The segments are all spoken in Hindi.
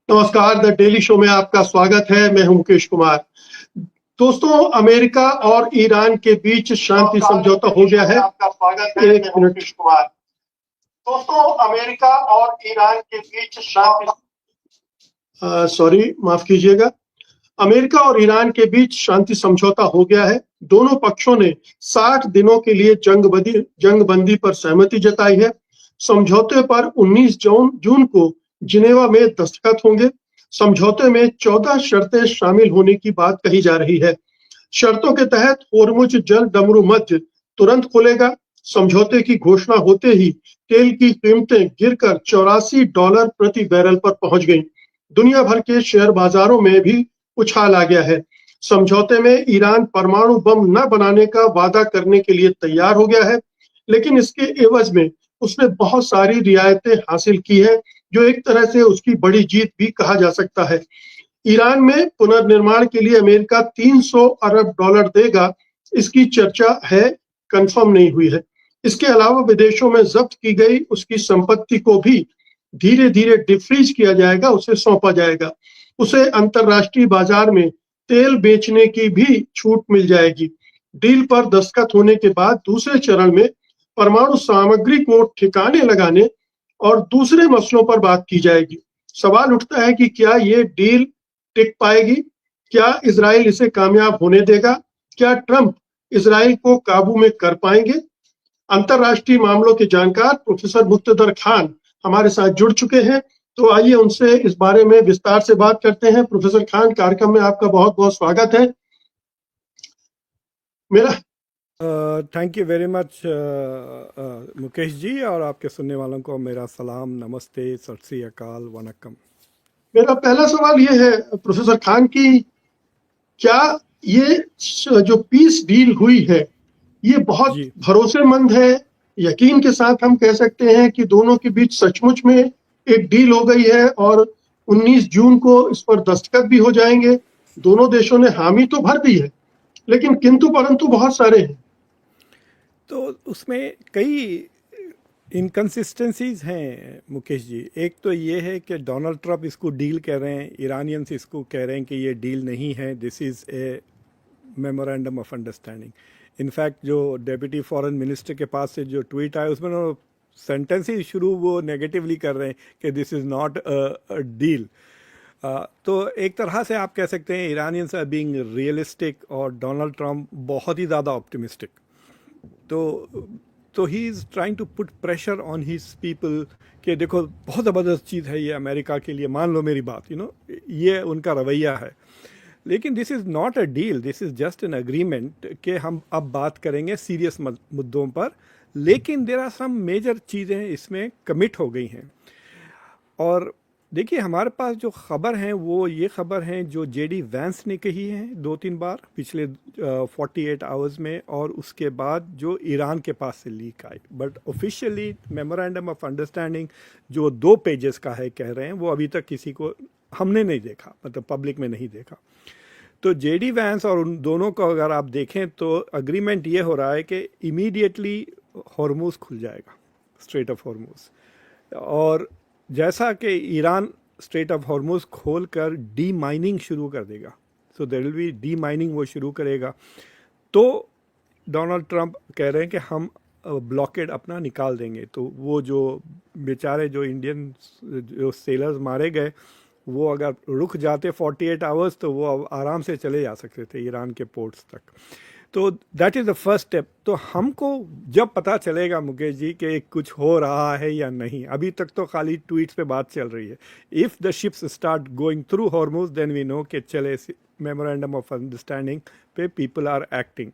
नमस्कार, द डेली शो में आपका स्वागत है। मैं हूं मुकेश कुमार। दोस्तों, अमेरिका और ईरान के बीच शांति समझौता हो गया है। आपका स्वागत है। एक मिनट। दोस्तों, अमेरिका और ईरान के बीच सॉरी, माफ कीजिएगा। अमेरिका और ईरान के बीच शांति समझौता हो गया है। दोनों पक्षों ने 60 दिनों के लिए जंगबंदी पर सहमति जताई है। समझौते पर 19 जून को जिनेवा में दस्तखत होंगे। समझौते में 14 शर्तें शामिल होने की बात कही जा रही है। शर्तों के तहत होर्मुज जल डमरू मध्य तुरंत खुलेगा। समझौते की घोषणा होते ही तेल की कीमतें गिरकर $84 प्रति बैरल पर पहुंच गईं। दुनिया भर के शेयर बाजारों में भी उछाल आ गया है। समझौते में ईरान परमाणु बम न बनाने का वादा करने के लिए तैयार हो गया है, लेकिन इसके एवज में उसने बहुत सारी रियायतें हासिल की है, जो एक तरह से उसकी बड़ी जीत भी कहा जा सकता है। ईरान में पुनर्निर्माण के लिए अमेरिका $300 अरब देगा, इसकी चर्चा है, कंफर्म नहीं हुई है। इसके अलावा विदेशों में जब्त की गई उसकी संपत्ति को भी धीरे धीरे डिफ्रीज किया जाएगा, उसे सौंपा जाएगा। उसे अंतरराष्ट्रीय बाजार में तेल बेचने की भी छूट मिल जाएगी। डील पर दस्तखत होने के बाद दूसरे चरण में परमाणु सामग्री को ठिकाने लगाने और दूसरे मसलों पर बात की जाएगी। सवाल उठता है कि क्या ये डील टिक पाएगी? क्या इजराइल इसे कामयाब होने देगा? क्या ट्रंप इजराइल को काबू में कर पाएंगे? अंतरराष्ट्रीय मामलों के जानकार प्रोफेसर मुक्तदर खान हमारे साथ जुड़ चुके हैं, तो आइए उनसे इस बारे में विस्तार से बात करते हैं। प्रोफेसर खान, कार्यक्रम में आपका बहुत बहुत स्वागत है। मेरा thank you very much Mukesh ji, और आपके सुनने वालों को मेरा सलाम, नमस्ते, सत श्री अकाल, वनक्कम। मेरा पहला सवाल ये है प्रोफेसर खान की, क्या ये जो पीस डील हुई है ये बहुत जी भरोसेमंद है? यकीन के साथ हम कह सकते हैं कि दोनों के बीच सचमुच में एक डील हो गई है और 19 जून को इस पर दस्तखत भी हो जाएंगे। दोनों देशों ने हामी तो भर दी है, लेकिन किंतु परंतु बहुत सारे हैं। तो उसमें कई इनकन्सिस्टेंसीज हैं मुकेश जी। एक तो ये है कि डोनाल्ड ट्रंप इसको डील कह रहे हैं, ईरानियंस इसको कह रहे हैं कि ये डील नहीं है, this is a memorandum of understanding. In fact जो डेप्यूटी फॉरेन मिनिस्टर के पास से जो ट्वीट आया उसमें सेंटेंस ही शुरू वो नेगेटिवली कर रहे हैं कि this is not a deal. तो एक तरह से आप कह सकते हैं ईरानियंस आर बीइंग रियलिस्टिक और डोनाल्ड ट्रंप बहुत ही ज़्यादा ऑप्टिमिस्टिक। तो he is trying to put pressure on his people कि देखो बहुत ज़बरदस्त चीज़ है ये अमेरिका के लिए, मान लो मेरी बात, ये उनका रवैया है। लेकिन this is not a deal, this is just an agreement कि हम अब बात करेंगे सीरियस मुद्दों पर, लेकिन देर आर सम मेजर चीज़ें इसमें कमिट हो गई हैं। और देखिए हमारे पास जो खबर हैं वो ये खबर हैं जो जेडी वैंस ने कही है 2-3 बार पिछले 48 आवर्स में, और उसके बाद जो ईरान के पास से leak I. But officially memorandum of understanding जो 2 पेजेस का है कह रहे हैं, वो अभी तक किसी को हमने नहीं देखा, मतलब पब्लिक में नहीं देखा। तो जेडी वैंस और उन दोनों को अगर आप देखें तो अग्रीमेंट ये हो रहा है कि इमीडिएटली हॉर्मुज खुल जाएगा, स्ट्रेट ऑफ हॉर्मुज। और जैसा कि ईरान स्ट्रेट ऑफ हॉर्मुज खोल कर डी माइनिंग शुरू कर देगा, so there will be demining, वो शुरू करेगा, तो डोनाल्ड ट्रंप कह रहे हैं कि हम ब्लॉकेड अपना निकाल देंगे। तो वो जो बेचारे जो इंडियन जो सेलर्स मारे गए, वो अगर रुक जाते 48 आवर्स तो वो आराम से चले जा सकते थे ईरान के पोर्ट्स तक। तो that is the first step. तो हमको जब पता चलेगा मुकेश जी कि कुछ हो रहा है या नहीं, अभी तक तो खाली ट्वीट्स पे बात चल रही है। If the ships start going through Hormuz then we know कि चले मेमोरेंडम ऑफ अंडरस्टैंडिंग पे पीपल आर एक्टिंग।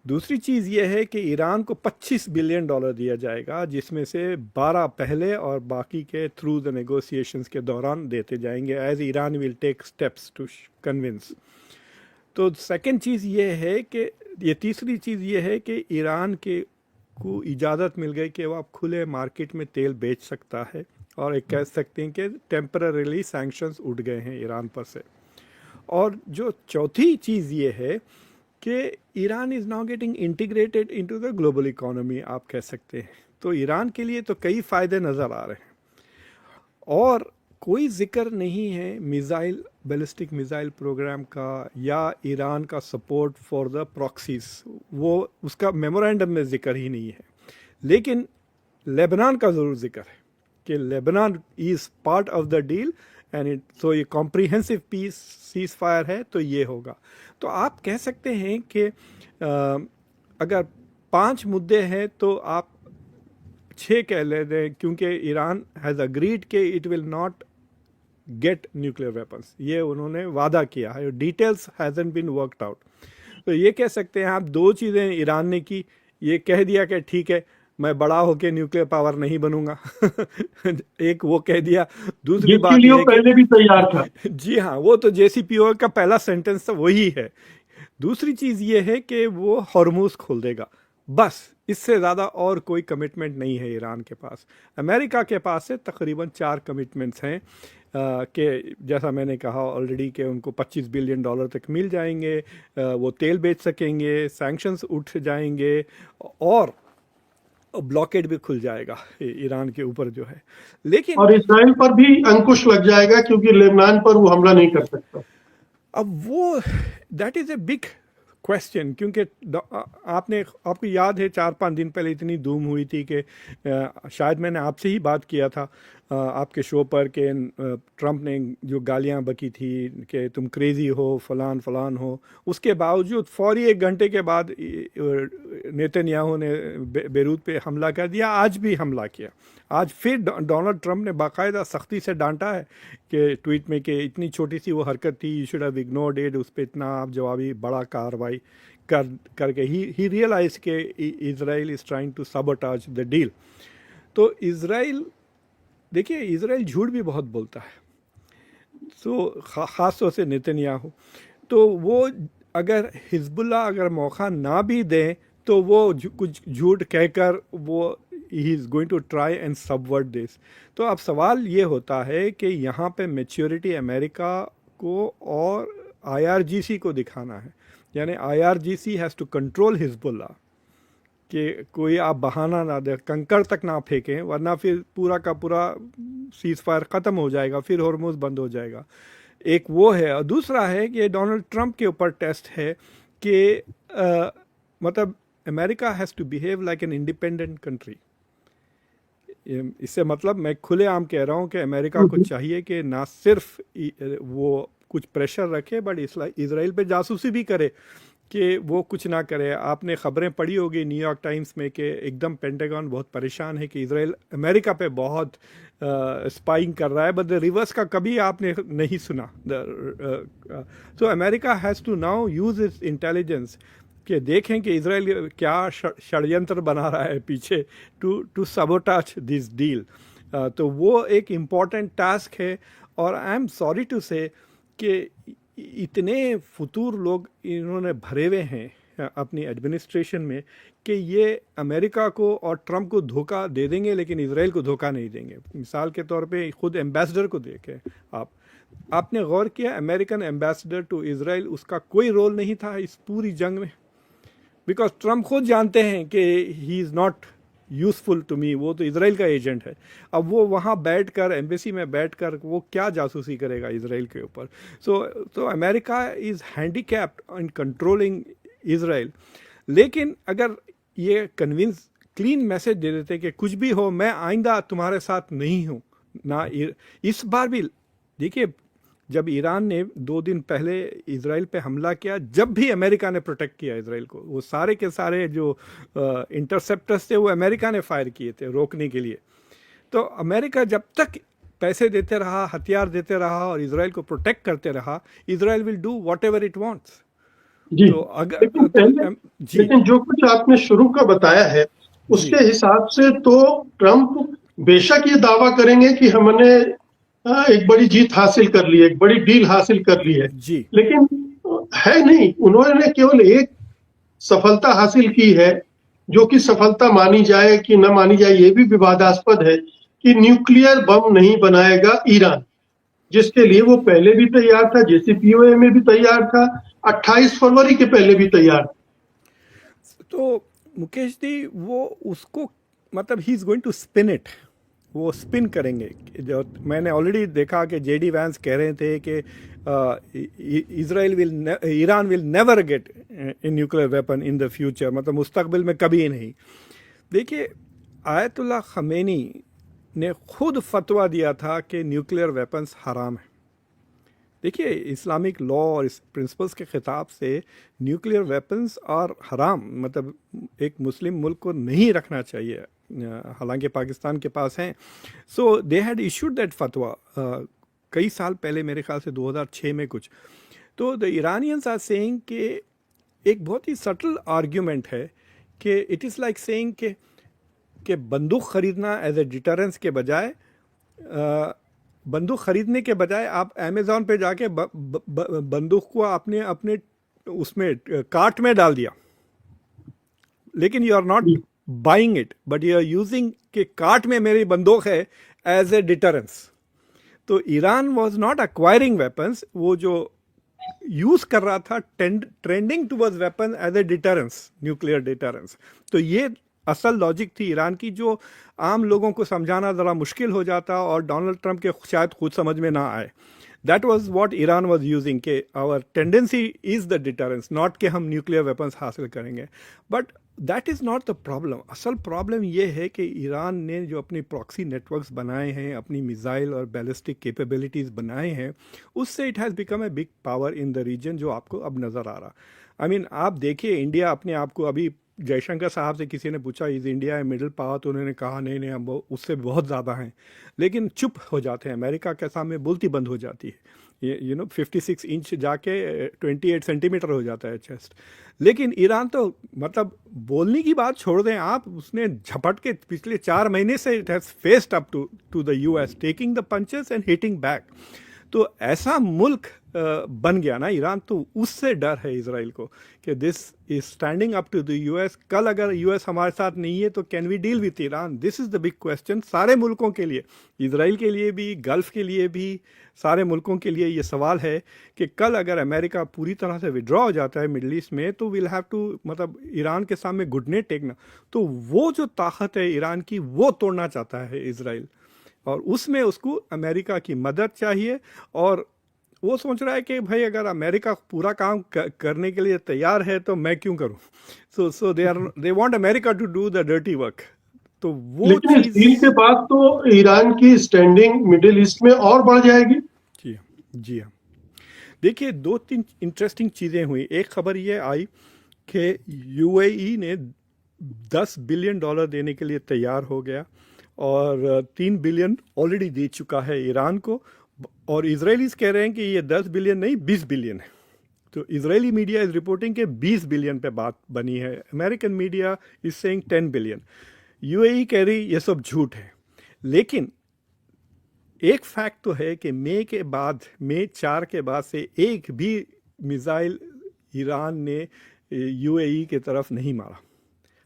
दूसरी चीज़ ये है कि ईरान को $25 बिलियन दिया जाएगा, जिसमें से 12 पहले और बाकी के थ्रू द नेगोशिएशंस के दौरान देते जाएंगे, as Iran will take steps to convince. तो सेकंड चीज़ ये है कि ये तीसरी चीज़ ये है कि ईरान के को इजाज़त मिल गई कि वो अब खुले मार्केट में तेल बेच सकता है, और एक कह सकते हैं कि टेम्पररीली सैंक्शंस उठ गए हैं ईरान पर से। और जो चौथी चीज़ ये है कि Iran is now getting integrated into the global economy, आप कह सकते हैं। तो ईरान के लिए तो कई फ़ायदे नज़र आ रहे हैं। और कोई जिक्र नहीं है मिसाइल बैलिस्टिक मिसाइल प्रोग्राम का या ईरान का सपोर्ट फॉर द प्रॉक्सीज, वो उसका मेमोरेंडम में जिक्र ही नहीं है। लेकिन लेबनान का ज़रूर जिक्र है कि Lebanon is part of the deal and it, so ये कॉम्प्रिहेंसिव पीस सीज फायर है तो ये होगा। तो आप कह सकते हैं कि अगर 5 मुद्दे हैं तो आप 6 कह लेते हैं, क्योंकि ईरान हैज़ अग्रीड कि it will not get nuclear weapons, ये उन्होंने वादा किया है, details hasn't been worked out. तो ये कह सकते हैं आप 2 चीज़ें ईरान ने की, ये कह दिया कि ठीक है मैं बड़ा होकर न्यूक्लियर पावर नहीं बनूंगा एक वो कह दिया। दूसरी बात ये पहले भी तैयार था। जी हाँ, वो तो JCPOA का पहला सेंटेंस तो वही है। दूसरी चीज़ ये है कि वो हॉर्मूज खोल देगा, बस इससे ज़्यादा और कोई कमिटमेंट नहीं है ईरान के पास। अमेरिका के पास से तकरीबन 4 कमिटमेंट्स हैं कि जैसा मैंने कहा ऑलरेडी कि उनको $25 बिलियन तक मिल जाएंगे, वो तेल बेच सकेंगे, सैंक्शंस उठ जाएंगे और ब्लॉकेड भी खुल जाएगा ईरान के ऊपर जो है। लेकिन और इसराइल पर भी अंकुश लग जाएगा क्योंकि लेबनान पर वो हमला नहीं कर सकता। अब वो that is a big question, क्योंकि आपको याद है 4-5 दिन पहले इतनी धूम हुई थी कि शायद मैंने आपसे ही बात किया था आपके शो पर कि ट्रंप ने जो गालियां बकी थी कि तुम क्रेजी हो, फलान हो, उसके बावजूद फौरी 1 घंटे के बाद नेतन्याहू ने बेरूत पे हमला कर दिया। आज भी हमला किया, आज फिर डोनाल्ड ट्रंप ने बाकायदा सख्ती से डांटा है कि ट्वीट में कि इतनी छोटी सी वो हरकत थी, you should have ignored it, उस पर इतना आप जवाबी बड़ा कार्रवाई करके ही रियलाइज के Israel is trying to sabotage the deal. तो इजराइल, देखिए इजराइल झूठ भी बहुत बोलता है, तो ख़ास तौर से नेतन्याहू, तो वो अगर हिजबुल्लाह अगर मौका ना भी दें तो वो कुछ झूठ कहकर वो he is going to try and subvert this. तो अब सवाल ये होता है कि यहाँ पे मैच्योरिटी अमेरिका को और IRGC को दिखाना है, यानी IRGC has to control Hezbollah कि कोई आप बहाना ना दे, कंकड़ तक ना फेंकें, वरना फिर पूरा का पूरा सीज़ फायर ख़त्म हो जाएगा, फिर हॉर्मुज़ बंद हो जाएगा। एक वो है, और दूसरा है कि डोनाल्ड ट्रंप के ऊपर टेस्ट है कि मतलब America has to behave like an independent country. इससे मतलब मैं खुलेआम कह रहा हूँ कि अमेरिका को चाहिए कि ना सिर्फ वो कुछ प्रेशर रखे बट इसराइल पे जासूसी भी करे कि वो कुछ ना करे। आपने ख़बरें पढ़ी होगी न्यूयॉर्क टाइम्स में कि एकदम पेंटागन बहुत परेशान है कि इसराइल अमेरिका पे बहुत स्पाइंग कर रहा है, बट द रिवर्स का कभी आपने नहीं सुना। So America has to now use its intelligence कि देखें कि इसराइल क्या षड्यंत्र बना रहा है पीछे टू सबोटाज दिस डील। तो वो एक इम्पॉर्टेंट टास्क है, और I am sorry to say कि इतने फतूर लोग इन्होंने भरे हुए हैं अपनी एडमिनिस्ट्रेशन में कि ये अमेरिका को और ट्रंप को धोखा दे देंगे लेकिन इसराइल को धोखा नहीं देंगे। मिसाल के तौर पे खुद एम्बेसडर को देखें आपने गौर किया अमेरिकन एम्बेसडर टू इसराइल, उसका कोई रोल नहीं था इस पूरी जंग में, बिकॉज ट्रंप खुद जानते हैं कि he is not useful to me, वो तो इसराइल का एजेंट है। अब वो वहाँ बैठकर एम्बेसी में बैठकर वो क्या जासूसी करेगा इसराइल के ऊपर। So America is handicapped in controlling Israel. लेकिन अगर ये कन्विंस क्लीन मैसेज दे देते कि कुछ भी हो मैं आइंदा तुम्हारे साथ नहीं हूँ ना, इस बार भी देखिए जब ईरान ने 2 दिन पहले इसराइल पे हमला किया, जब भी अमेरिका ने प्रोटेक्ट किया इसराइल को, वो सारे के सारे जो इंटरसेप्टर्स थे वो अमेरिका ने फायर किए थे रोकने के लिए। तो अमेरिका जब तक पैसे देते रहा, हथियार देते रहा और इसराइल को प्रोटेक्ट करते रहा, Israel will do whatever it wants. जी, तो अगर लेकिन जो कुछ आपने शुरू का बताया है उसके हिसाब से तो ट्रंप बेशक ये दावा करेंगे कि हमने एक बड़ी जीत हासिल कर ली है, एक बड़ी डील हासिल कर ली है, लेकिन है नहीं। उन्होंने केवल एक सफलता हासिल की है, जो कि सफलता मानी जाए कि न मानी जाए ये भी विवादास्पद है, कि न्यूक्लियर बम नहीं बनाएगा ईरान, जिसके लिए वो पहले भी तैयार था, JCPOA में भी तैयार था, 28 फरवरी के पहले भी तैयार था। तो मुकेश जी वो उसको मतलब he is going to spin it वो स्पिन करेंगे। जो मैंने ऑलरेडी देखा कि जेडी वैंस कह रहे थे कि Iran will never get a nuclear weapon in the future, मतलब मुस्तकबिल में कभी नहीं। देखिए, आयतुल्लाह खमेनी ने खुद फतवा दिया था कि न्यूक्लियर वेपन्स हराम है। देखिए, इस्लामिक लॉ और इस प्रिंसिपल्स के खिताब से न्यूक्लियर वेपन्स और हराम, मतलब एक मुस्लिम मुल्क को नहीं रखना चाहिए, हालांकि पाकिस्तान के पास हैं। सो दे हैड इशूड दैट फतवा कई साल पहले, मेरे ख्याल से 2006 में कुछ। तो द ईरानियंस आर सेइंग कि एक बहुत ही सटल आर्ग्यूमेंट है कि इट इज़ लाइक सेइंग कि बंदूक खरीदना एज ए डिटरेंस के बजाय, बंदूक खरीदने के बजाय आप अमेज़ॉन पे जाके बंदूक को अपने अपने उसमें कार्ट में डाल दिया, लेकिन you are not buying it but you are using कि कार्ट में मेरी बंदूक है एज ए डिटरेंस। तो Iran was not acquiring weapons, वो जो यूज कर रहा था trending towards weapon as a deterrence, nuclear deterrence. तो ये असल लॉजिक थी ईरान की, जो आम लोगों को समझाना ज़रा मुश्किल हो जाता और डोनाल्ड ट्रंप के शायद खुद समझ में ना आए। That was what Iran was using के our tendency is the deterrence, not कि हम न्यूक्लियर वेपन्स हासिल करेंगे। But that is not the problem. असल प्रॉब्लम ये है कि ईरान ने जो अपनी प्रॉक्सी नेटवर्क्स बनाए हैं, अपनी मिसाइल और बैलिस्टिक कैपेबिलिटीज़ बनाए हैं, उससे it has become a big power in the region, जो आपको अब नज़र आ रहा। आई मीन, आप देखिए, इंडिया अपने आप को, अभी जयशंकर साहब से किसी ने पूछा is India a middle power, तो उन्होंने कहा नहीं नहीं, हम उससे बहुत ज़्यादा हैं, लेकिन चुप हो जाते हैं। अमेरिका के सामने बोलती बंद हो जाती है। ये 56 इंच जाके 28 सेंटीमीटर हो जाता है चेस्ट। लेकिन ईरान तो, मतलब बोलने की बात छोड़ दें आप, उसने झपट के पिछले 4 महीने से it has faced up to the US, taking the punches and hitting back. तो ऐसा मुल्क बन गया ना ईरान, तो उससे डर है इजराइल को कि this is standing up to the US. कल अगर यूएस हमारे साथ नहीं है तो can we deal with Iran? This is the big question सारे मुल्कों के लिए, इजराइल के लिए भी, गल्फ के लिए भी, सारे मुल्कों के लिए ये सवाल है कि कल अगर अमेरिका पूरी तरह से विड्रॉ हो जाता है मिडल ईस्ट में, तो विल हैव टू, मतलब ईरान के सामने घुटने टेकना। तो वो जो ताकत है ईरान की, वो तोड़ना चाहता है इजराइल, और उसमें उसको अमेरिका की मदद चाहिए। और वो सोच रहा है कि भाई अगर अमेरिका पूरा काम करने के लिए तैयार है तो मैं क्यों करूं। So they want America to do the dirty work. तो वो लेकिन इस चीज, डील के बाद तो ईरान की स्टैंडिंग मिडिल ईस्ट में और बढ़ जाएगी। जी हाँ, जी हाँ। देखिए, 2-3 इंटरेस्टिंग चीज़ें हुई। एक खबर ये आई कि यूएई ने $10 बिलियन देने के लिए तैयार हो गया, और 3 बिलियन ऑलरेडी दे चुका है ईरान को। और इजरायलीज कह रहे हैं कि ये 10 बिलियन नहीं, 20 बिलियन है। तो इजरायली मीडिया इज रिपोर्टिंग कि 20 बिलियन पे बात बनी है। American media is saying 10 billion. UAE कह रही ये सब झूठ है। लेकिन एक फैक्ट तो है कि मई 4 के बाद से एक भी मिसाइल ईरान ने यूएई की तरफ नहीं मारा।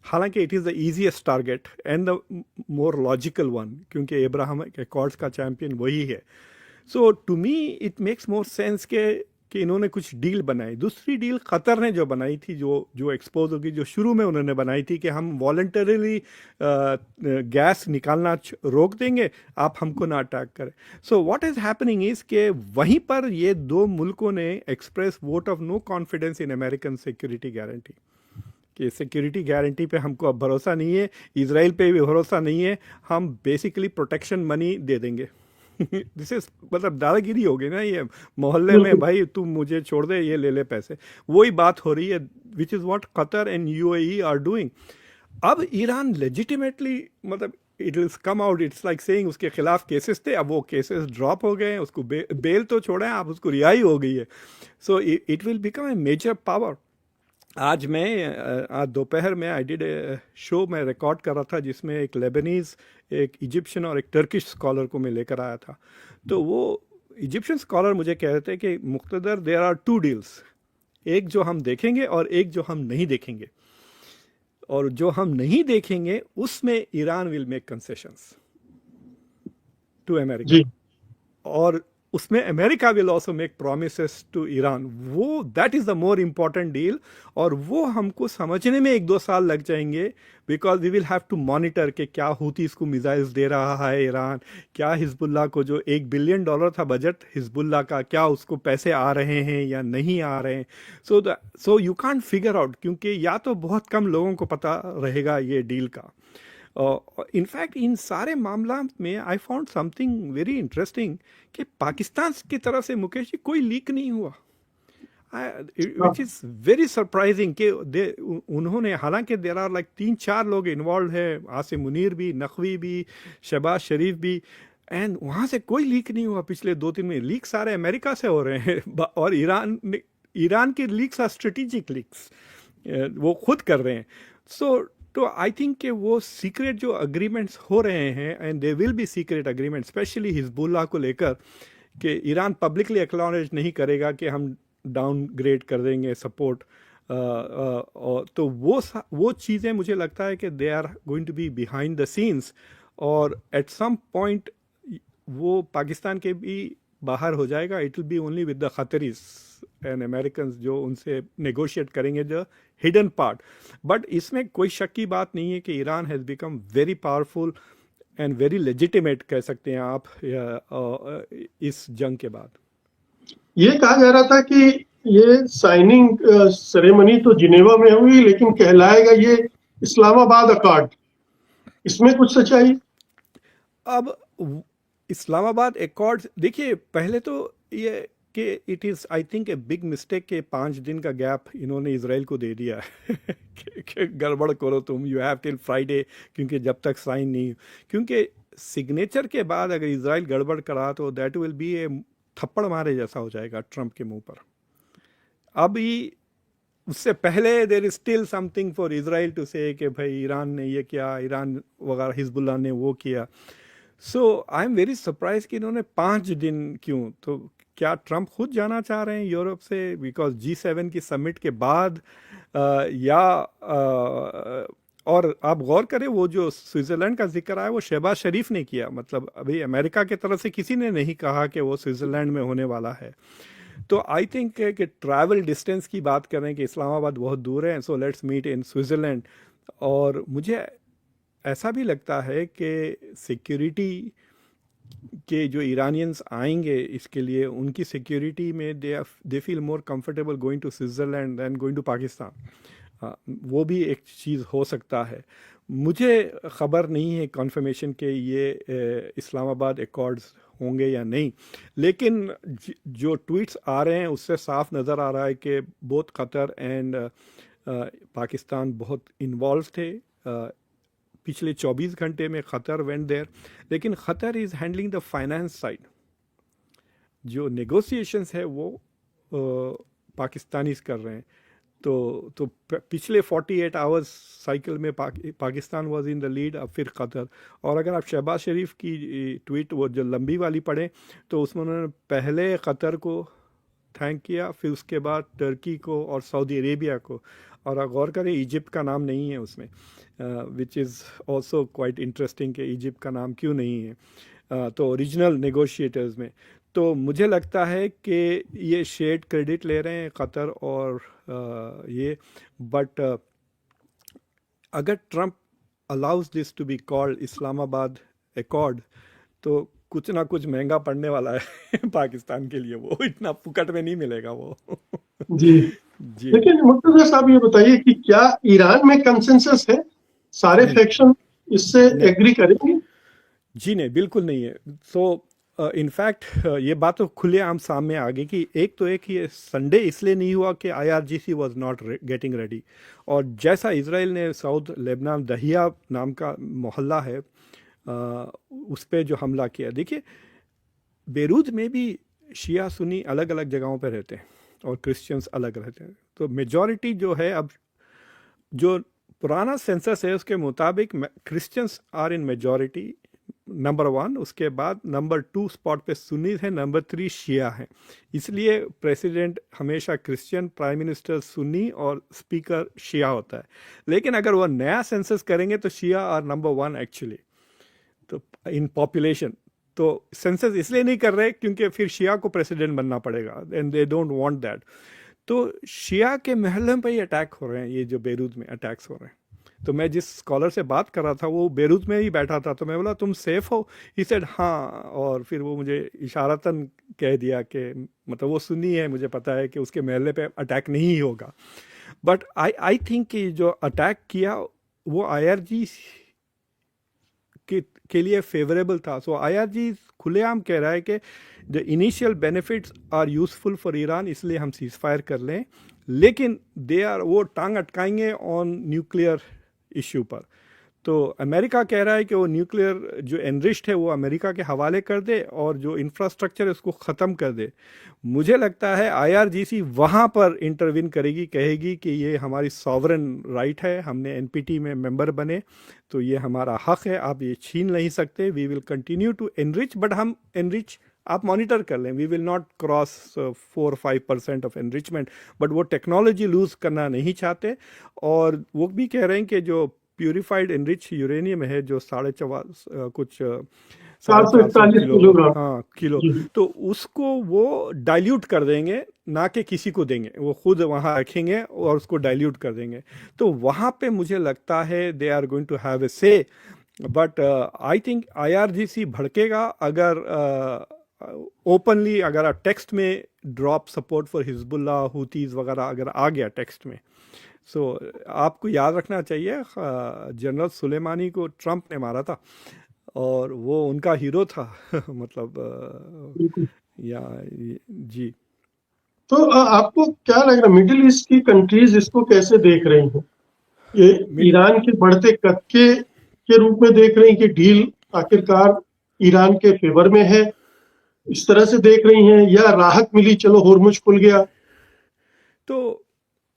हालांकि it is the easiest target and the more logical one, क्योंकि अब्राहम अकॉर्ड्स का चैंपियन वही है। So to me it makes more sense कि इन्होंने कुछ डील बनाई। दूसरी डील कतर ने जो बनाई थी, जो एक्सपोज होगी, जो शुरू में उन्होंने बनाई थी कि हम वॉलंटरीली गैस निकालना रोक देंगे, आप हमको ना अटैक करें। So what is happening is कि वहीं पर ये दो मुल्कों ने express vote of no confidence in American security guarantee, कि सिक्योरिटी गारंटी पे हमको अब भरोसा नहीं है, इजराइल पे भी भरोसा नहीं है, हम बेसिकली प्रोटेक्शन मनी दे देंगे। दिस इज, मतलब दादागिरी हो गई ना ये मोहल्ले में, भाई तू मुझे छोड़ दे, ये ले ले पैसे। वही बात हो रही है, which is what Qatar and UAE are doing. अब ईरान लेजिटिमेटली, मतलब it will come out, it's like saying उसके खिलाफ केसेस थे, अब वो केसेस ड्रॉप हो गए हैं, उसको बेल तो छोड़ा है, आप उसको रिहाई हो गई है। So it will become a major power. आज दोपहर में आई डिड ए शो मैं रिकॉर्ड कर रहा था, जिसमें एक लेबनीज़, एक इजिप्शियन और एक टर्किश स्कॉलर को मैं लेकर आया था। तो वो इजिप्शियन स्कॉलर मुझे कह रहे थे कि मुख्तदर, देयर आर 2 डील्स, एक जो हम देखेंगे और एक जो हम नहीं देखेंगे। और जो हम नहीं देखेंगे उसमें Iran will make concessions to America, और उसमें America will also make promises to Iran, वो that is the more important deal. और वो हमको समझने में 1-2 साल लग जाएंगे, because we will have to monitor कि क्या हूतीस को मिसाइल्स दे रहा है ईरान, क्या हिजबुल्ला को जो $1 बिलियन था बजट हिजबुल्ला का, क्या उसको पैसे आ रहे हैं या नहीं आ रहे हैं। So you can't figure out, क्योंकि या तो बहुत कम लोगों को पता रहेगा ये डील का। इनफैक्ट इन सारे मामला में I found something very interesting कि पाकिस्तान की तरफ से मुकेश जी कोई लीक नहीं हुआ, विच इज़ वेरी सरप्राइजिंग कि उन्होंने, हालांकि देर आर लाइक 3-4 लोग इन्वॉल्व है, आसिम मुनीर भी, नकवी भी, शहबाज शरीफ भी, एंड वहाँ से कोई लीक नहीं हुआ पिछले 2-3 महीने। लीक सारे अमेरिका से हो रहे हैं और ईरान के लीक्स आर स्ट्रेटेजिक लीक्स, वो खुद कर रहे हैं। तो आई थिंक कि वो सीक्रेट जो अग्रीमेंट्स हो रहे हैं, and they will be secret agreement, specially Hezbollah को लेकर, कि ईरान पब्लिकली एक्नॉलेज नहीं करेगा कि हम डाउनग्रेड कर देंगे सपोर्ट, तो वो चीज़ें मुझे लगता है कि they are going to be behind the scenes, और एट सम पॉइंट वो पाकिस्तान के भी बाहर हो जाएगा। It will be only with the Qataris and American जो उनसे नेगोशिएट करेंगे द हिडन पार्ट। बट इसमें कोई शक की बात नहीं है कि Iran has become very powerful and very legitimate, कह सकते हैं आप, इस जंग के बाद। ये कहा जा रहा था कि ये साइनिंग सेरेमनी तो जिनेवा में हुई, लेकिन कहलाएगा ये इस्लामाबाद अकॉर्ड, इसमें कुछ सच्चाई? अब इस्लामाबाद अकॉर्ड, देखिए पहले तो ये कि it is I think a big mistake के 5 दिन का गैप इन्होंने इजराइल को दे दिया है कि गड़बड़ करो तुम, यू हैव टिल फ्राइडे, क्योंकि जब तक साइन नहीं, क्योंकि सिग्नेचर के बाद अगर इजराइल गड़बड़ करा तो दैट विल बी ए थप्पड़ मारे जैसा हो जाएगा ट्रंप के मुंह पर। अभी उससे पहले there is still something for Israel to say कि भाई ईरान ने ये किया, ईरान वगैरह हिजबुल्ला ने वो किया। सो आई एम वेरी सरप्राइज कि इन्होंने 5 दिन क्यों, तो क्या ट्रंप खुद जाना चाह रहे हैं यूरोप से, बिकॉज G7 की समिट के बाद, और आप गौर करें वो जो स्विट्ज़रलैंड का जिक्र आया वो शहबाज शरीफ ने किया, मतलब अभी अमेरिका की तरफ से किसी ने नहीं कहा कि वो स्विट्ज़रलैंड में होने वाला है। तो आई थिंक कि ट्रैवल डिस्टेंस की बात करें कि इस्लामाबाद बहुत दूर है, so let's meet in Switzerland. और मुझे ऐसा भी लगता है कि सिक्योरिटी के जो ईरानियंस आएंगे इसके लिए, उनकी सिक्योरिटी में they feel more comfortable going to Switzerland than going to Pakistan. वो भी एक चीज़ हो सकता है। मुझे ख़बर नहीं है कन्फर्मेशन के ये इस्लामाबाद अकॉर्ड्स होंगे या नहीं, लेकिन जो ट्वीट्स आ रहे हैं उससे साफ नज़र आ रहा है कि बोथ कतर एंड पाकिस्तान बहुत इन्वॉल्व थे। पिछले 24 घंटे में ख़तर वेंट देयर, लेकिन Qatar is handling the finance side, जो नेगोशिएशंस है वो पाकिस्तानीज कर रहे हैं। तो पिछले 48 आवर्स साइकिल में Pakistan was in the lead, अब फिर क़तर। और अगर आप शहबाज शरीफ की ट्वीट वो जो लंबी वाली पढ़ें तो उसमें उन्होंने पहले क़तर को थैंक किया, फिर उसके बाद टर्की को और सऊदी अरेबिया को, और गौर करें इजिप्ट का नाम नहीं है उसमें, which is also quite interesting कि इजिप्ट का नाम क्यों नहीं है तो ओरिजिनल नेगोशिएटर्स में। तो मुझे लगता है कि ये शेयर्ड क्रेडिट ले रहे हैं क़तर और ये, बट अगर Trump allows this to be called Islamabad accord तो कुछ ना कुछ महंगा पड़ने वाला है पाकिस्तान के लिए, वो इतना फुकट में नहीं मिलेगा वो। जी जी, लेकिन मुर्तजा साहब ये बताइए कि क्या ईरान में कंसेंसस है, सारे फैक्शन इससे एग्री करेंगे? जी नहीं, बिल्कुल नहीं है। सो इनफैक्ट ये बात तो खुलेआम सामने आ गई कि एक ये संडे इसलिए नहीं हुआ कि IRGC was not getting ready, और जैसा इजराइल ने साउथ लेबनान दहिया नाम का मोहल्ला है उस पर जो हमला किया, देखिए बेरूत में भी शिया सुन्नी अलग अलग जगहों पर रहते हैं और क्रिश्चियंस अलग रहते हैं। तो मेजॉरिटी जो है, अब जो पुराना सेंसस है उसके मुताबिक Christians are in majority, number 1, उसके बाद नंबर 2 स्पॉट पे सुन्नी है, नंबर 3 शिया है। इसलिए प्रेसिडेंट हमेशा क्रिश्चियन, प्राइम मिनिस्टर सुन्नी और स्पीकर शिया होता है। लेकिन अगर वह नया सेंसस करेंगे तो शिया आर नंबर 1 एक्चुअली, तो इन पॉपुलेशन। तो सेंसस इसलिए नहीं कर रहे क्योंकि फिर शिया को प्रेसिडेंट बनना पड़ेगा and they don't want that. तो शिया के महलों पे ही अटैक हो रहे हैं, ये जो बेरूत में अटैक्स हो रहे हैं। तो मैं जिस स्कॉलर से बात कर रहा था वो बेरूत में ही बैठा था, तो मैं बोला तुम सेफ हो? ही सेड हाँ, और फिर वो मुझे इशारतन कह दिया कि मतलब वो सुनी है, मुझे पता है कि उसके महल पे अटैक नहीं होगा। बट आई थिंक कि जो अटैक किया वो आईआरजी के लिए फेवरेबल था। सो आईआरजी खुलेआम कह रहा है कि the initial benefits are useful for Iran, इसलिए हम सीज फायर कर लें, लेकिन वो टांग अटकाएंगे ऑन न्यूक्लियर इश्यू पर। तो अमेरिका कह रहा है कि वो न्यूक्लियर जो एनरिच्ड है वो अमेरिका के हवाले कर दे और जो इंफ्रास्ट्रक्चर है उसको ख़त्म कर दे। मुझे लगता है आईआरजीसी वहाँ पर इंटरवीन करेगी, कहेगी कि ये हमारी सॉवरन राइट है, हमने एनपीटी में मेंबर बने तो ये हमारा हक है, आप ये छीन नहीं सकते। We will continue to enrich, but हम एनरिच आप मॉनिटर कर लें, we will not cross 4-5% of enrichment, but वो टेक्नोलॉजी लूज़ करना नहीं चाहते। और वो भी कह रहे हैं कि जो प्यूरिफाइड एनरिच यूरेनियम है जो 450 किलो, किलोग्राम। हाँ किलो, जी। तो उसको वो डाइल्यूट कर देंगे, ना कि किसी को देंगे, वो खुद वहाँ रखेंगे और उसको डाइल्यूट कर देंगे। तो वहाँ पे मुझे लगता है they are going to have a say. But I think IRGC भड़केगा अगर ओपनली अगर टेक्स्ट में drop support for Hezbollah, Houthis वगैरह अगर आ गया टेक्स्ट में। सो आपको याद रखना चाहिए जनरल सुलेमानी को ट्रंप ने मारा था और वो उनका हीरो था मतलब बिल्कुल। या जी। तो आपको क्या लग रहा है मिडिल ईस्ट की कंट्रीज इसको कैसे देख रही हैं? ये मिड ईरान के बढ़ते कद के रूप में देख रही हैं कि डील आखिरकार ईरान के फेवर में है, इस तरह से देख रही हैं, या राहत मिली, चलो होर्मुज खुल गया? तो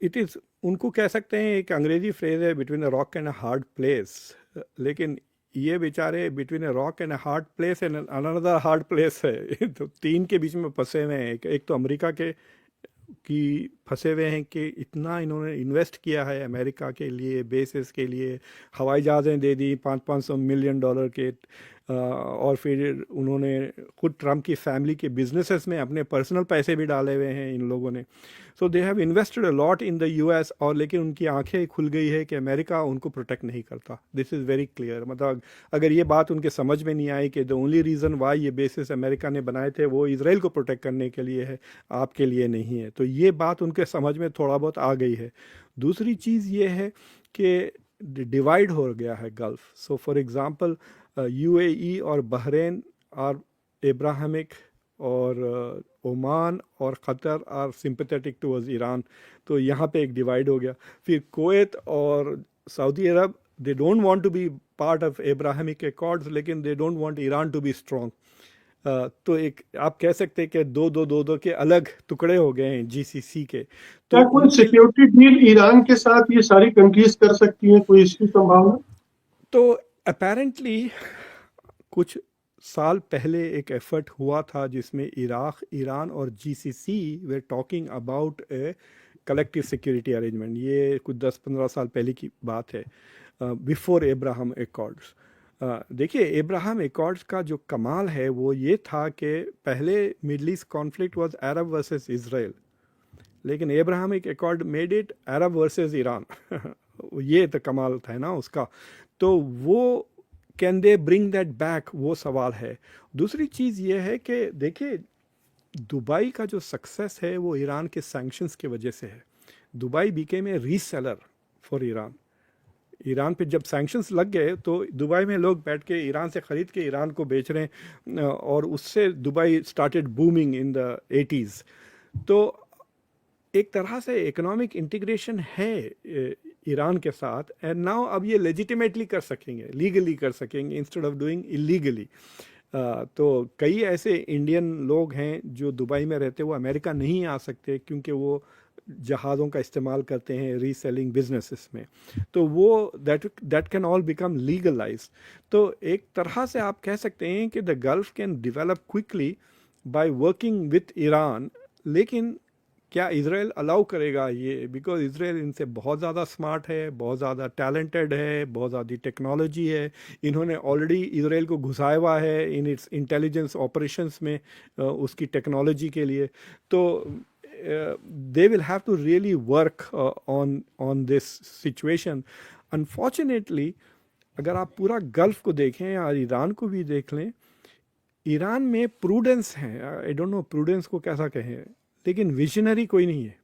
इट इज़, उनको कह सकते हैं, एक अंग्रेजी फ्रेज है between a rock and a hard place, लेकिन ये बेचारे between a rock and a hard place and another hard place है तो तीन के बीच में फंसे हुए हैं। एक तो अमेरिका के की फंसे हुए हैं कि इतना इन्होंने इन्वेस्ट किया है अमेरिका के लिए, बेसिस के लिए हवाई जहाज़ें दे दी $500 मिलियन के, और फिर उन्होंने खुद ट्रम्प की फैमिली के बिजनेसेस में अपने पर्सनल पैसे भी डाले हुए हैं इन लोगों ने। So they have invested a lot in the US, और लेकिन उनकी आंखें खुल गई है कि अमेरिका उनको प्रोटेक्ट नहीं करता। This is very clear. मतलब अगर ये बात उनके समझ में नहीं आई कि द ओनली रीज़न वाई ये बेसिस अमेरिका ने बनाए थे वो इसराइल को प्रोटेक्ट करने के लिए है, आपके लिए नहीं है, तो ये बात उनके समझ में थोड़ा बहुत आ गई है। दूसरी चीज़ ये है कि डिवाइड हो गया है Gulf. So for example UAE और बहरीन आर एब्राहमिक, और ओमान और Qatar are sympathetic towards Iran, तो यहाँ पे एक डिवाइड हो गया। फिर कुवैत और Saudi Arabia, they don't want to be part of Abrahamic Accords, लेकिन they don't want Iran to be strong. तो एक आप कह सकते हैं कि दो के अलग टुकड़े हो गए हैं जीसीसी के। तो क्या कोई उनके, सिक्योरिटी डील ईरान के साथ ये सारी कंट्रीज कर सकती हैं? कोई इसकी संभावना? तो अपेरेंटली कुछ साल पहले एक एफर्ट हुआ था जिसमें इराक, ईरान और GCC were talking about a collective security arrangement. ये कुछ 10-15 साल पहले की बात है, बिफोर एब्राहम एकॉर्ड्स। देखिए एब्राहम एकॉर्ड्स का जो कमाल है वो ये था कि पहले Middle East conflict was Arab versus Israel, लेकिन Abrahamic Accord made it Arab versus Iran ये तो कमाल था ना उसका। तो वो can they bring that back, वो सवाल है। दूसरी चीज़ ये है कि देखिए दुबई का जो सक्सेस है वो ईरान के सैंक्शंस की वजह से है। Dubai became a reseller for Iran. Iran पे जब सैंक्शंस लग गए तो दुबई में लोग बैठ के ईरान से ख़रीद के ईरान को बेच रहे हैं, और उससे Dubai started booming in the 80s। तो एक तरह से इकोनॉमिक इंटीग्रेशन है ईरान के साथ, एंड नाउ अब ये लेजिटिमेटली कर सकेंगे, लीगली कर सकेंगे इंस्टेड ऑफ डूइंग इलीगली। तो कई ऐसे इंडियन लोग हैं जो दुबई में रहते, वो अमेरिका नहीं आ सकते क्योंकि वो जहाज़ों का इस्तेमाल करते हैं रीसेलिंग बिजनेसेस में। तो वो that can all become legalise. तो एक तरह से आप कह सकते हैं कि the Gulf can develop quickly by working with Iran. लेकिन क्या इजराइल अलाउ करेगा ये? बिकॉज इजराइल इनसे बहुत ज़्यादा स्मार्ट है, बहुत ज़्यादा टैलेंटेड है, बहुत ज़्यादा टेक्नोलॉजी है। इन्होंने ऑलरेडी इजराइल को घुसाया हुआ है इन इट्स इंटेलिजेंस ऑपरेशंस में, उसकी टेक्नोलॉजी के लिए। तो they will have to really work on on this situation. Unfortunately अगर आप पूरा गल्फ को देखें या ईरान को भी देख लें, ईरान में प्रूडेंस है, आई डोंट नो प्रूडेंस को कैसा कहें, लेकिन विजनरी कोई नहीं है।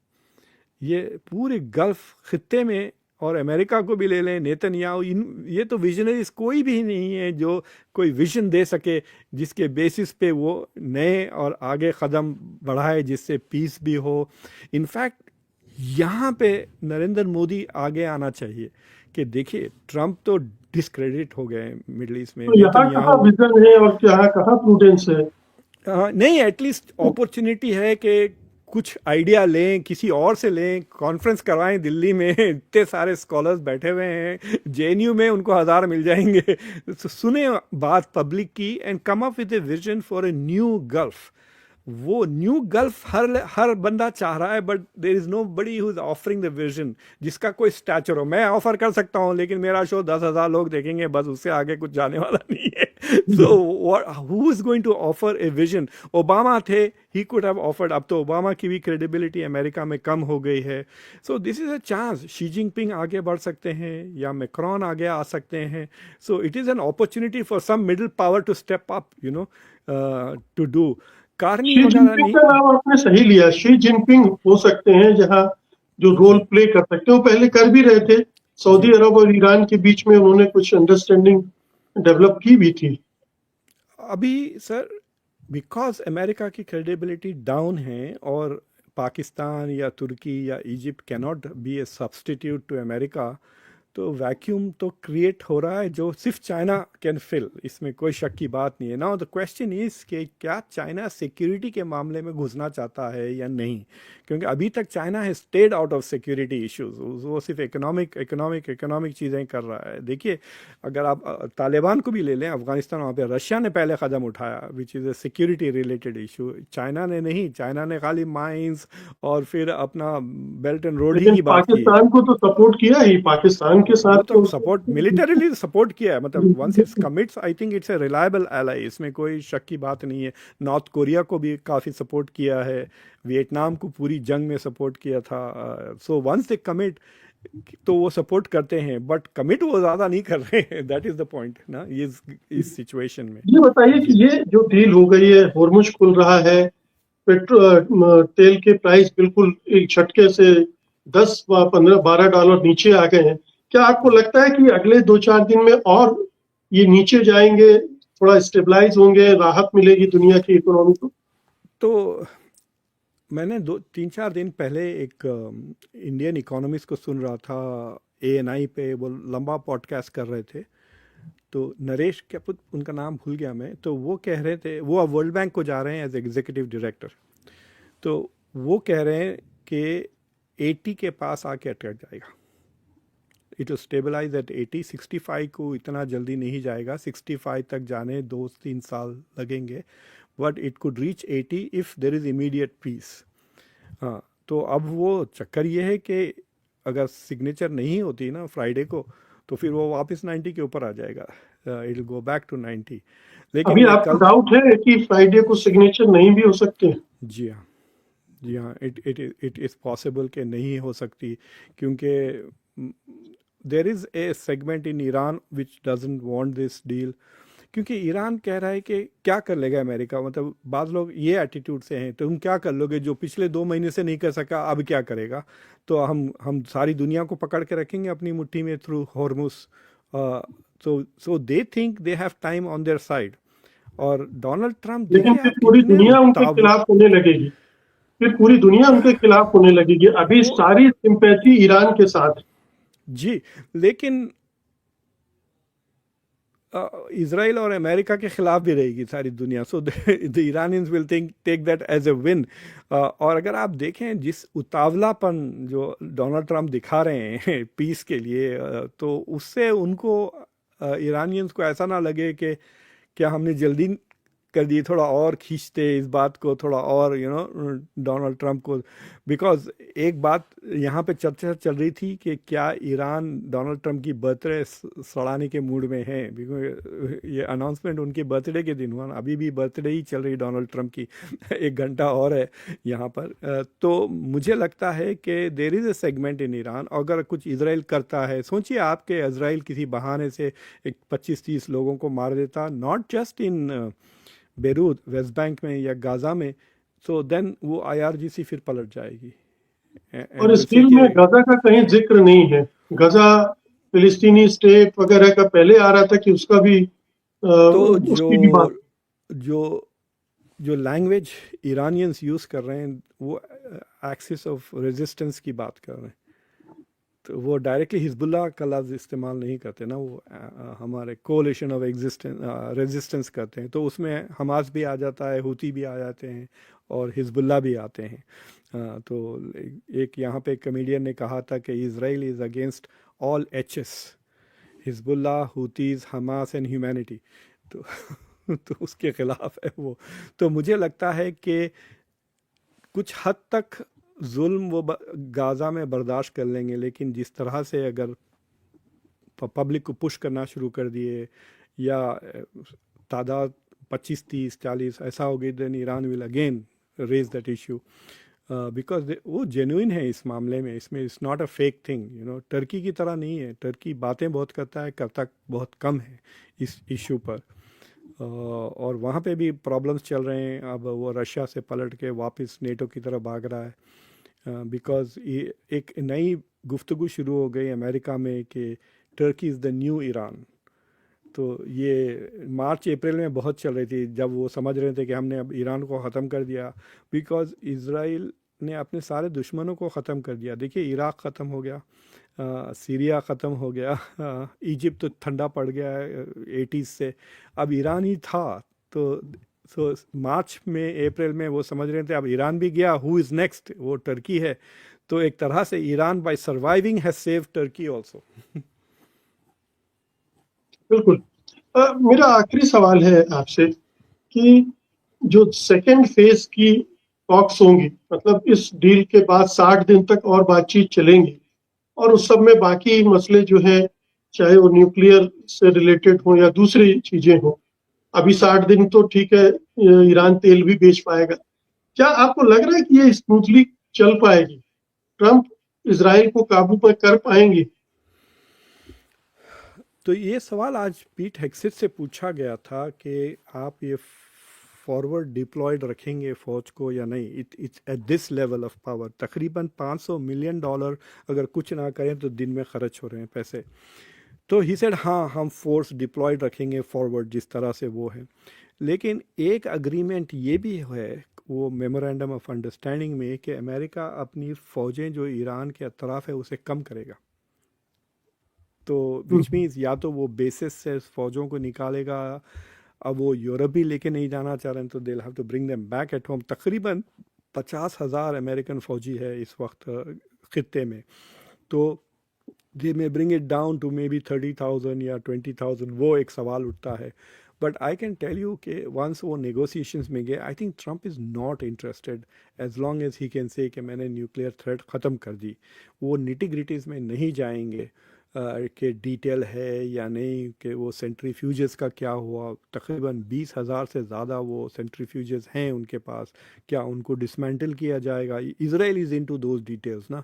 ये पूरे गल्फ खित्ते में, और अमेरिका को भी ले लें, नेतन्याहू, इन ये तो विजनरीज कोई भी नहीं है जो कोई विजन दे सके जिसके बेसिस पे वो नए और आगे कदम बढ़ाए जिससे पीस भी हो। इनफैक्ट यहाँ पे नरेंद्र मोदी आगे आना चाहिए कि देखिए ट्रम्प तो डिस्क्रेडिट हो गए मिडिल ईस्ट में, तो यहाँ कहाँ नेतन्याहू विजन है और यहाँ कहाँ प्रूडेंस है? नहीं, एटलीस्ट अपॉर्चुनिटी है कि कुछ आइडिया लें, किसी और से लें, कॉन्फ्रेंस करवाएं दिल्ली में। इतने सारे स्कॉलर्स बैठे हुए हैं जेएनयू में, उनको 1000 मिल जाएंगे। तो सुने बात पब्लिक की and come up with a vision for a new Gulf. वो न्यू गल्फ हर बंदा चाह रहा है, but there is nobody who is offering the vision, जिसका कोई स्टैचर हो। मैं ऑफर कर सकता हूँ लेकिन मेरा शो 10,000 लोग देखेंगे, बस उससे आगे कुछ जाने वाला नहीं है। So who is going to offer a vision? Obama थे, ही कुड हैव ऑफर्ड। अब तो ओबामा की भी क्रेडिबिलिटी अमेरिका में कम हो गई है। So this is a chance. Xi Jinping आगे बढ़ सकते हैं या मैक्रोन आगे आ सकते हैं। So it is an opportunity for some middle power to step up, you know, to do. Carney Xi वगैरह जिनपिंग नहीं। का नाम आपने सही लिया। शी जिनपिंग हो सकते हैं जहाँ जो रोल प्ले कर सकते हैं, वो पहले कर भी रहे थे। सऊदी अरब और ईरान के बीच में उन्होंने कुछ अंडरस्टैंडिंग डेवलप की भी थी। अभी सर बिकॉज अमेरिका की क्रेडिबिलिटी डाउन है और पाकिस्तान या तुर्की या Egypt cannot be a substitute to America, तो वैक्यूम तो क्रिएट हो रहा है जो सिर्फ चाइना कैन फिल। इसमें कोई शक की बात नहीं है। नाउ द क्वेश्चन इज कि क्या चाइना सिक्योरिटी के मामले में घुसना चाहता है या नहीं, क्योंकि अभी तक China has stayed out of security issues. वो सिर्फ इकोनॉमिक चीज़ें कर रहा है। देखिए अगर आप तालिबान को भी ले लें, अफगानिस्तान, वहाँ पे रशिया ने पहले कदम उठाया which is a security related issue. China ने नहीं, चाइना ने खाली माइंस और फिर अपना बेल्ट एंड रोड ही लेकिन की बात की। पाकिस्तान को तो सपोर्ट किया ही, पाकिस्तान के साथ वो तो तो सपोर्ट मिलिटरीली सपोर्ट किया है, मतलब once it's commits I think it's a reliable ally, इसमें कोई शक की बात नहीं है। नॉर्थ कोरिया को भी काफ़ी सपोर्ट किया है, वियतनाम को पूरी जंग में सपोर्ट किया था। सो वंस दे कमिट तो वो सपोर्ट करते हैं, बट कमिट वो ज़्यादा नहीं कर रहे हैं। दैट इज़ द पॉइंट ना इस सिचुएशन में। ये बताइए कि जी ये जो डील हो गई है, होर्मुज खुल रहा है, पेट्रोल तेल के प्राइस बिल्कुल एक झटके से 10 15 $12 नीचे आ गए हैं। क्या आपको लगता है कि अगले 2-4 दिन में और ये नीचे जाएंगे, थोड़ा स्टेबलाइज होंगे, राहत मिलेगी दुनिया की इकोनॉमी को? तो मैंने 2-3-4 दिन पहले एक इंडियन इकोनॉमिस्ट को सुन रहा था ANI पे, वो लंबा पॉडकास्ट कर रहे थे। तो नरेश क्या उनका नाम भूल गया मैं, तो वो कह रहे थे, वो अब वर्ल्ड बैंक को जा रहे हैं एज एग्जीक्यूटिव डायरेक्टर। तो वो कह रहे हैं कि 80 के पास आके अटक जाएगा। It will stabilise eight 80। 65 को इतना जल्दी नहीं जाएगा, 65 तक जाने 2-3 साल लगेंगे, but it could reach 80 if there is immediate peace. हाँ, तो अब वो चक्कर ये है कि अगर सिग्नेचर नहीं होती ना फ्राइडे को, तो फिर वो वापस 90 के ऊपर आ जाएगा। It will go back to 90। लेकिन अभी मैं आपको कल, डाउट है कि फ्राइडे को सिग्नेचर नहीं भी हो सकते? जी हाँ, जी हाँ, इट इज़ पॉसिबल कि नहीं हो सकती, क्योंकि there is A segment in Iran which doesn't want this deal. क्योंकि ईरान कह रहा है कि क्या कर लेगा अमेरिका, मतलब बाद लोग ये एटीट्यूड से हैं, तो तुम क्या कर लोगे, जो पिछले 2 महीने से नहीं कर सका अब क्या करेगा। तो हम सारी दुनिया को पकड़ के रखेंगे अपनी मुट्ठी में through Hormuz. So they think they have time on their side. और डोनाल्ड ट्रम्प लेकिन देखिए फिर आप पूरी कितने दुनिया उनके उतावले। खिलाफ होने लगेगी। फिर पूरी दुनिया उनके खिलाफ होने लगेगी। अभी वो सारी सिंपैथी ईरान के साथ है। जी, लेकिन इज़राइल और अमेरिका के खिलाफ भी रहेगी सारी दुनिया। So the Iranians will think take that as a win. और अगर आप देखें जिस उतावलापन जो डोनाल्ड ट्रम्प दिखा रहे हैं पीस के लिए, तो उससे उनको ईरानियंस को ऐसा ना लगे कि क्या हमने जल्दी कर दिए, थोड़ा और खींचते इस बात को, थोड़ा और डोनाल्ड ट्रंप को, बिकॉज एक बात यहाँ पे चर्चा चल रही थी कि क्या ईरान डोनाल्ड ट्रंप की बर्थडे सड़ाने के मूड में है, बिकॉज ये अनाउंसमेंट उनके बर्थडे के दिन हुआ ना, अभी भी बर्थडे ही चल रही डोनाल्ड ट्रंप की, 1 घंटा और है यहाँ पर। तो मुझे लगता है कि there is A segment in Iran, अगर कुछ इजराइल करता है, सोचिए आपके इजराइल किसी बहाने से एक 25-30 लोगों को मार देता, not just in Beirut, West Bank में या गाज़ा में, तो देन वो IRGC फिर पलट जाएगी। और इस डील में गजा का कहीं जिक्र नहीं है। गजा फिलिस्तीनी स्टेट वगैरह का पहले आ रहा था कि उसका भी तो उसकी भी बात। जो लैंग्वेज ईरानियंस यूज़ कर रहे हैं वो एक्सिस ऑफ रेजिस्टेंस की बात कर रहे हैं, तो वो डायरेक्टली हिजबुल्लाह का लफ्ज़ इस्तेमाल नहीं करते ना, वो हमारे कोलिशन ऑफ रेजिस्टेंस करते हैं, तो उसमें हमास भी आ जाता है, हुती भी आ जाते हैं और हिजबुल्लाह भी आते हैं। तो एक यहाँ पे कमेडियन ने कहा था कि Israel is against all HS, Hezbollah, हुतीज़, Hamas and humanity, तो तो उसके ख़िलाफ़ है वो। तो मुझे लगता है कि कुछ हद तक जुल्म वो गाज़ा में बर्दाश्त कर लेंगे, लेकिन जिस तरह से अगर पब्लिक को पुश करना शुरू कर दिए या तादाद 25, 30, 40 ऐसा हो गई, then Iran will again raise that issue, because वो जेन्युइन है इस मामले में, इसमें it's not a fake thing, Turkey की तरह नहीं है, टर्की बातें बहुत करता है, करता बहुत कम है इस इशू पर। और वहाँ पे भी प्रॉब्लम्स चल रहे हैं, अब वो रशिया से पलट के वापस नेटो की तरफ भाग रहा है, बिकॉज एक नई गुफ्तगू शुरू हो गई अमेरिका में कि Turkey is the new Iran. तो ये मार्च अप्रैल में बहुत चल रही थी, जब वो समझ रहे थे कि हमने अब ईरान को ख़त्म कर दिया, बिकॉज इज़राइल ने अपने सारे दुश्मनों को ख़त्म कर दिया। देखिए इराक़ ख़त्म हो गया, सीरिया ख़त्म हो गया, इजिप्ट तो ठंडा पड़ गया है 80s से, अब ईरान ही था। तो मार्च में अप्रैल में वो समझ रहे थे अब ईरान भी गया, हु इज़ नेक्स्ट, वो टर्की है। तो एक तरह से Iran by surviving has saved Turkey also. बिल्कुल। मेरा आखिरी सवाल है आपसे कि जो सेकेंड फेज की टॉक्स होंगी, मतलब इस डील के बाद 60 दिन तक और बातचीत चलेंगी, और उस सब में बाकी मसले जो है, चाहे वो न्यूक्लियर से रिलेटेड हो या दूसरी चीजें हो, अभी 60 दिन तो ठीक है, ईरान तेल भी बेच पाएगा। क्या आपको लग रहा है कि ये स्मूथली चल पाएगी? ट्रंप इजराइल को काबू पर कर पाएंगे? तो ये सवाल आज पीट हेग्सेथ से पूछा गया था कि आप ये फॉरवर्ड डिप्लॉयड रखेंगे फौज को या नहीं, it's at this level of power, तकरीबन $500 मिलियन अगर कुछ ना करें तो दिन में खर्च हो रहे हैं पैसे। तो ही सेड हाँ, हम फोर्स डिप्लॉयड रखेंगे फॉरवर्ड जिस तरह से वो है। लेकिन एक अग्रीमेंट ये भी है वो मेमोरेंडम ऑफ अंडरस्टैंडिंग में कि अमेरिका अपनी फ़ौजें जो ईरान के अतराफ़ है उसे कम करेगा। तो विच मीन्स या तो वो बेसिस से फ़ौजों को निकालेगा, अब वो यूरोप भी लेके नहीं जाना चाह रहे हैं, तो they have to bring them back at home. तकरीबन 50,000 अमेरिकन फ़ौजी है इस वक्त ख़ित्ते में, तो they may bring it down to maybe 30,000 या 20,000, वो एक सवाल उठता है। But I can tell you कि वंस वो नेगोशिएशंस में गए, I think Trump is not interested as long as he can say कि मैंने न्यूक्लियर थ्रेट ख़त्म कर दी। वो निटी-ग्रिटीज़ में नहीं जाएंगे कि डिटेल है या नहीं, कि वो सेंट्रीफ्यूजेस का क्या हुआ, तकरीबन 20,000 से ज़्यादा वो सेंट्रीफ्यूजेस हैं उनके पास, क्या उनको डिसमेंटल किया जाएगा? Israel is into those details ना।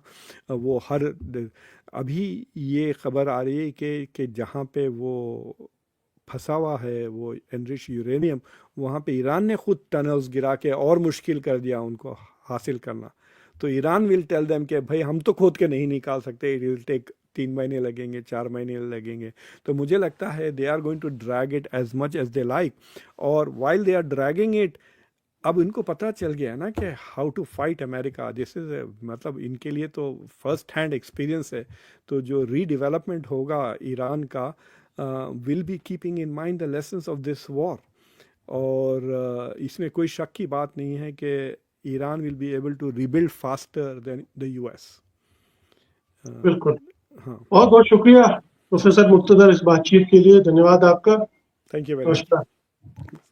वो हर अभी ये खबर आ रही है कि जहाँ पे वो फंसा हुआ है वो एनरिच यूरेनियम, वहाँ पे ईरान ने खुद टनल्स गिरा के और मुश्किल कर दिया उनको हासिल करना। तो ईरान विल टेल देम कि भाई हम तो खोद के नहीं निकाल सकते, इट विल टेक 3 महीने लगेंगे, 4 महीने लगेंगे। तो मुझे लगता है they are going to drag it as much as they like, और while they are dragging it, अब इनको पता चल गया है ना कि how to fight America. This is मतलब इनके लिए तो फर्स्ट हैंड एक्सपीरियंस है। तो जो रीडेवलपमेंट होगा ईरान का will be keeping in mind the lessons of this war, और इसमें कोई शक की बात नहीं है कि Iran will be able to rebuild faster than the US। बिल्कुल। हाँ, बहुत बहुत शुक्रिया प्रोफेसर मुक्तदर इस बातचीत के लिए। धन्यवाद आपका। Thank you very much. नमस्कार।